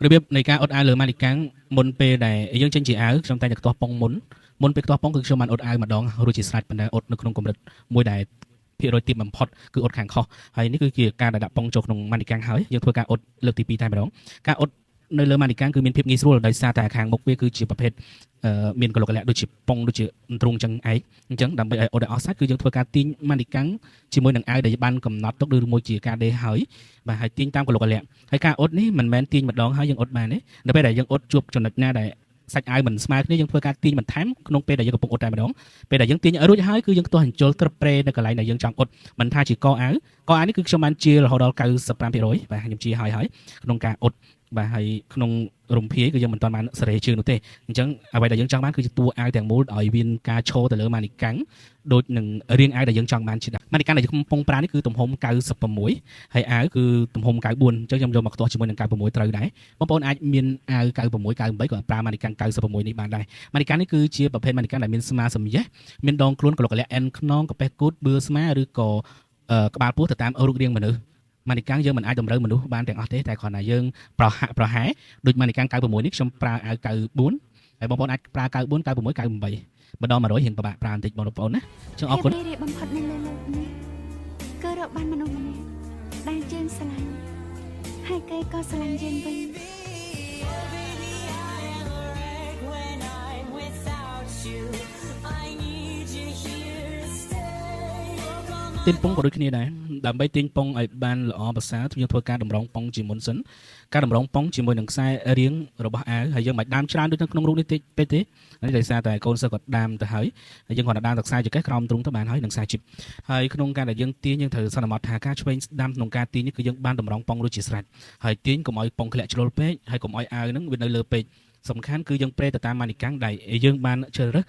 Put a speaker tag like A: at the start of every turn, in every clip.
A: របៀបនៃការអត់អាវលើម៉ាឌីកាំងមុនពេលដែលយើងចេញជាអាវខ្ញុំតែតែខ្ទាស់ប៉ុងមុនពេលខ្ទាស់ប៉ុងគឺខ្ញុំបានអត់អាវម្ដងរួចជាស្រេចប៉ុន្តែអត់នៅក្នុងកម្រិតមួយដែលភាគរយទាបបំផុតគឺអត់ខាងខុសហើយនេះគឺជាការដែលដាក់ប៉ុងចូលក្នុងម៉ាឌីកាំងហើយយើងធ្វើការអត់លើកទី2តែម្ដងការអត់នៅលើម៉ាឌីកាំងគឺមានភាពងាយស្រួលដោយសារតែខាងមុខវាគឺជាប្រភេទមានកលុកកលៈដូចជាប៉ុងដូចជាទ្រូងចឹងឯងអញ្ចឹងដើម្បីឲ្យអត់ឲ្យអស់សាច់គឺយើងធ្វើការទាញម៉ាឌីកាំងជាមួយនឹងអាវដែលបានកំណត់ទុកឬមួយជាការដេរហើយបាទហើយទាញតាមកលុកកលៈហើយការអត់នេះមិនមែនទាញម្ដងហើយយើងអត់បានទេនៅពេលដែលយើងអត់ជួបចំណុចណាដែលសាច់អាវមិនស្មើគ្នាយើងធ្វើការទាញបន្ថែមក្នុងពេលដែលយើងកំពុងអត់តែម្ដងពេលដែលយើងទាញរួចហើយគឺយើងទាស់អញ្ជុលត្រឹបប្រេនៅកន្លែងដែលយើងចង់អត់មិនថាជាកអាវនេះគឺខ្ញុំបានជារហូតដល់95%បាទខ្ញុំជាហើយក្នុងការអត់បាទហើយក្នុងរំភាយគឺយើងមិនទាន់បានសេរីជើងនោះទេអញ្ចឹងអ្វីដែលយើងចង់បានគឺជាតួអាវទាំងមូលឲ្យមានការឈរទៅលើម៉ានីកាំងដូចនឹងរាងអាវដែលយើងចង់បានជាដាក់ម៉ានីកាំងដែលខ្ញុំកំពុងប្រើនេះគឺទំហំ96ហើយអាវគឺទំហំ94អញ្ចឹងខ្ញុំយកមកខ្ទាស់ជាមួយនឹង96ត្រូវដែរបងប្អូនអាចមានអាវ96 98ក៏ប្រើម៉ានីកាំង96នេះបានដែរម៉ានីកាំងនេះគឺជាប្រភេទម៉ានីកាំងដែលមានស្មាសម្យេះមានដងខ្លួនកលុកកលៈ N ខ្នងកាពះគូតបឿស្មាឬក៏ក្បាលពោះទៅតាមរូបរាងមនុស្សម៉ានីកាំងយើងមិនអាចតម្រូវមនុស្សបានទាំងអស់ទេតែគ្រាន់តែយើងប្រហែលដូចម៉ានីកាំង96នេះខ្ញុំប្រើអាវ94ហើយបងប្អូនអាចប្រើ94 96 98ម្ដង100រៀងពិបាកប្រើបន្តិចបងប្អូនណាអញ្ចឹងអរគុណ
B: រីបំផុតនៅលើលោកនេះគឺរកបានមនុស្សម្នាក់ដែលយើងស្រឡាញ់ហើយគេក៏ស្រឡាញ់យើងវិញ
A: ទាញពងក៏ដូចគ្នាដែរដើម្បីទាញពងឲ្យបានល្អប្រសើរយើងធ្វើការតម្រង់ពងជាមុនសិនការតម្រង់ពងជាមួយនឹងខ្សែរៀងរបស់អាវហើយយើងមិនដាមច្រើនដូចនៅក្នុងរូបនេះពេកទេនេះដោយសារតែកូនសិស្សគាត់ដាមទៅហើយយើងគាត់ដាមទៅខ្សែចង្កេះក្រោមទ្រូងទៅបានហើយនឹងខ្សែជីបហើយក្នុងការដែលយើងទាញយើងត្រូវសន្មតថាការឆ្វេងស្ដាំក្នុងការទាញនេះគឺយើងបានតម្រង់ពងរួចជាស្រេចហើយទាញកុំឲ្យពងធ្លាក់ជ្រុលពេកហើយកុំឲ្យអាវហ្នឹងវានៅលើពេកសំខាន់គឺយើងប្រេទៅតាមម៉ានីកាំងដែលយើងបានជ្រើសរើស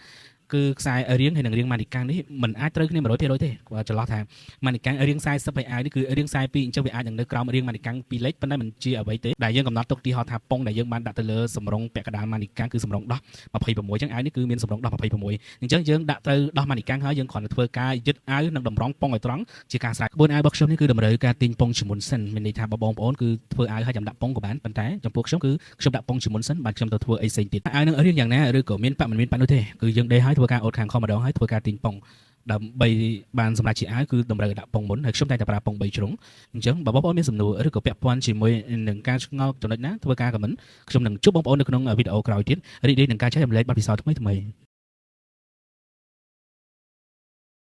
A: គឺខ្សែរៀងហើយនឹងរៀងម៉ានីកាំងនេះមិនអាចត្រូវគ្នា100%ទេគាត់ច្រឡោះថាម៉ានីកាំងរៀង40ហើយអាវនេះគឺរៀង42អញ្ចឹងវាអាចនឹងនៅក្រោមរៀងម៉ានីកាំង2លេខប៉ុន្តែមិនជាអ្វីទេដែលយើងកំណត់ទុកទីហោថាប៉ុងដែលយើងបានដាក់ទៅលើសម្រងពាក់កណ្ដាលម៉ានីកាំងគឺសម្រងដោះ26អញ្ចឹងអាវនេះគឺមានសម្រងដោះ26អញ្ចឹងយើងដាក់ទៅដោះម៉ានីកាំងហើយយើងគ្រាន់តែធ្វើការយឹតអាវនិងតម្រង់ប៉ុងឲ្យត្រង់ជាការស្រេចក្បួនអាវរបស់ខ្ញុំនេះគឺតម្រូវការទាញប៉ុងជាមុនសិនមានន័យថាបងប្អូនគឺធ្វើអាវហើយចាំដាក់ប៉ុងក៏បានប៉ុន្តែចំពោះខ្ញុំគឺខ្ញុំដាក់ប៉ុងជាមុនសិនបាទខ្ញុំទៅធ្វើអីផ្សេងទៀតអាវនឹងរៀងយ៉ាងណាឬក៏មានប៉មិនមានប៉នោះទេគឺយើងដេរហើយធ្វើការអត់ខាងខំម្ដងហើយធ្វើការទាញប៉ុងដើម្បីបានសម្រាប់ជាអាវគឺតម្រូវដាក់ប៉ុងមុនហើយខ្ញុំតែប្រើប៉ុង3ជ្រុងអញ្ចឹងបើបងប្អូនមានសំណួរឬក៏ពាក់ព័ន្ធជាមួយនឹងការឆ្ងល់ចំណុចណាធ្វើការខមមិនខ្ញុំនឹងជួបបងប្អូននៅក្នុងវីដេអូក្រោយទៀតរីករាយនឹងការចែករំលែកបទពិសោធន៍ថ្មី